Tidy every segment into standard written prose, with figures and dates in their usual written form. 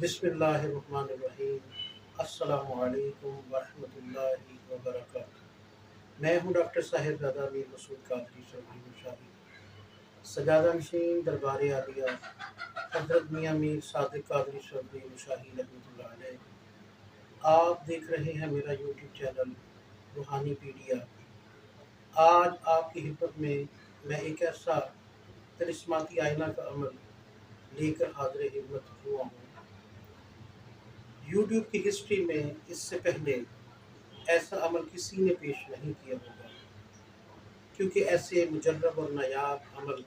بسم اللہ الرحمن الرحیم۔ السلام علیکم ورحمۃ اللہ وبرکاتہ۔ میں ہوں ڈاکٹر صاحب زادہ میر مسعود قادری چودھری مشاہی، سجادہ نشین دربار عالیہ حضرت میاں میر صادق قادری چودھری مشاہی رحمۃ اللہ علیہ۔ آپ دیکھ رہے ہیں میرا یوٹیوب چینل روحانی پیڈیا۔ آج آپ کی خدمت میں ایک ایسا طلسماتی آئینہ کا عمل لے کر حاضر خدمت ہوا ہوں۔ یوٹیوب کی ہسٹری میں اس سے پہلے ایسا عمل کسی نے پیش نہیں کیا ہوگا، کیونکہ ایسے مجرب اور نایاب عمل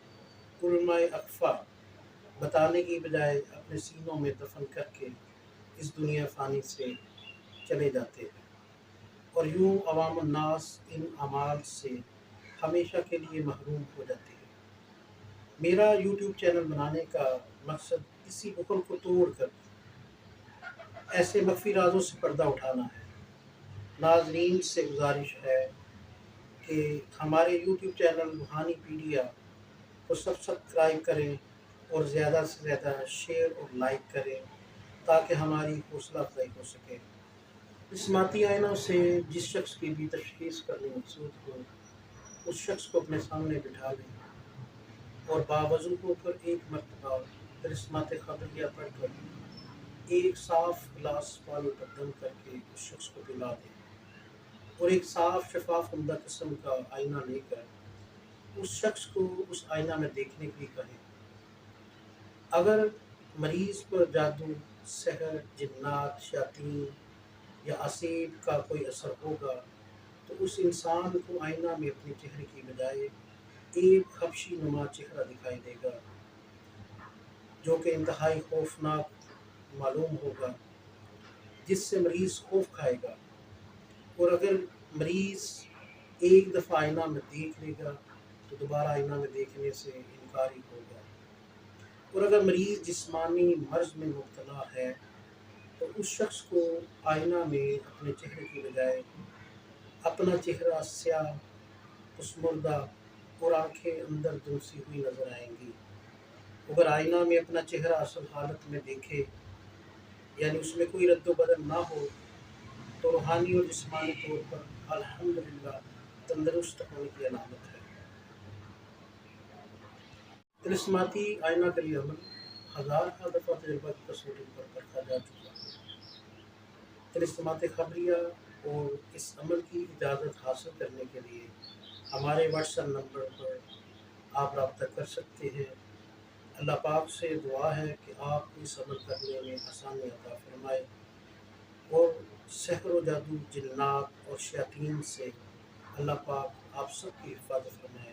علماء اقفا بتانے کی بجائے اپنے سینوں میں دفن کر کے اس دنیا فانی سے چلے جاتے ہیں، اور یوں عوام الناس ان اعمال سے ہمیشہ کے لیے محروم ہو جاتے ہیں۔ میرا یوٹیوب چینل بنانے کا مقصد اسی بخل کو توڑ کر ایسے مخفی رازوں سے پردہ اٹھانا ہے۔ ناظرین سے گزارش ہے کہ ہمارے یوٹیوب چینل روحانی پیڈیا کو سبسکرائب کریں اور زیادہ سے زیادہ شیئر اور لائک کریں تاکہ ہماری حوصلہ افزائی ہو سکے۔ جسماتی آئینوں سے جس شخص کی بھی تشخیص کرنی مقصود ہو، اس شخص کو اپنے سامنے بٹھا لیں اور باوضو ہو کر ایک مرتبہ طلسمات خبریہ پڑھ کر ایک صاف گلاس پانی پر دم کر کے اس شخص کو پلا دیں، اور ایک صاف شفاف عمدہ قسم کا آئینہ لے کر اس شخص کو اس آئینہ میں دیکھنے کے لیے کہیں۔ اگر مریض پر جادو، سحر، جنات، شیاطین یا اسیب کا کوئی اثر ہوگا تو اس انسان کو آئینہ میں اپنے چہرے کی بجائے ایک حبشی نما چہرہ دکھائی دے گا، جو کہ انتہائی خوفناک معلوم ہوگا، جس سے مریض خوف کھائے گا۔ اور اگر مریض ایک دفعہ آئینہ میں دیکھ لے گا تو دوبارہ آئینہ میں دیکھنے سے انکاری ہوگا۔ اور اگر مریض جسمانی مرض میں مبتلا ہے تو اس شخص کو آئینہ میں اپنے چہرے کی بجائے اپنا چہرہ سیاہ، پسماردہ اور آنکھیں اندر دھنسی ہوئی نظر آئیں گی۔ اگر آئینہ میں اپنا چہرہ اصل حالت میں دیکھے، یعنی اس میں کوئی رد و بدل نہ ہو، تو روحانی اور جسمانی طور پر الحمدللہ تندرست ہونے کی علامت ہے۔ طلسماتی آئینہ کا یہ عمل ہزارہ دفعہ تجربہ کی کسوٹی پر پرکھا جا چکا ہے۔ طلسمات خبریہ اور اس عمل کی اجازت حاصل کرنے کے لیے ہمارے واٹس ایپ نمبر پر آپ رابطہ کر سکتے ہیں۔ اللہ پاک سے دعا ہے کہ آپ کو اس عمل کرنے میں آسانی عطا فرمائے، اور سحر و جادو، جنات اور شیاطین سے اللہ پاک آپ سب کی حفاظت فرمائے۔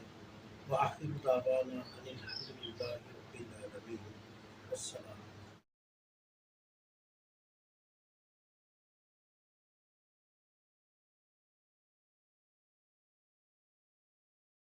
وآخر دعوانا ان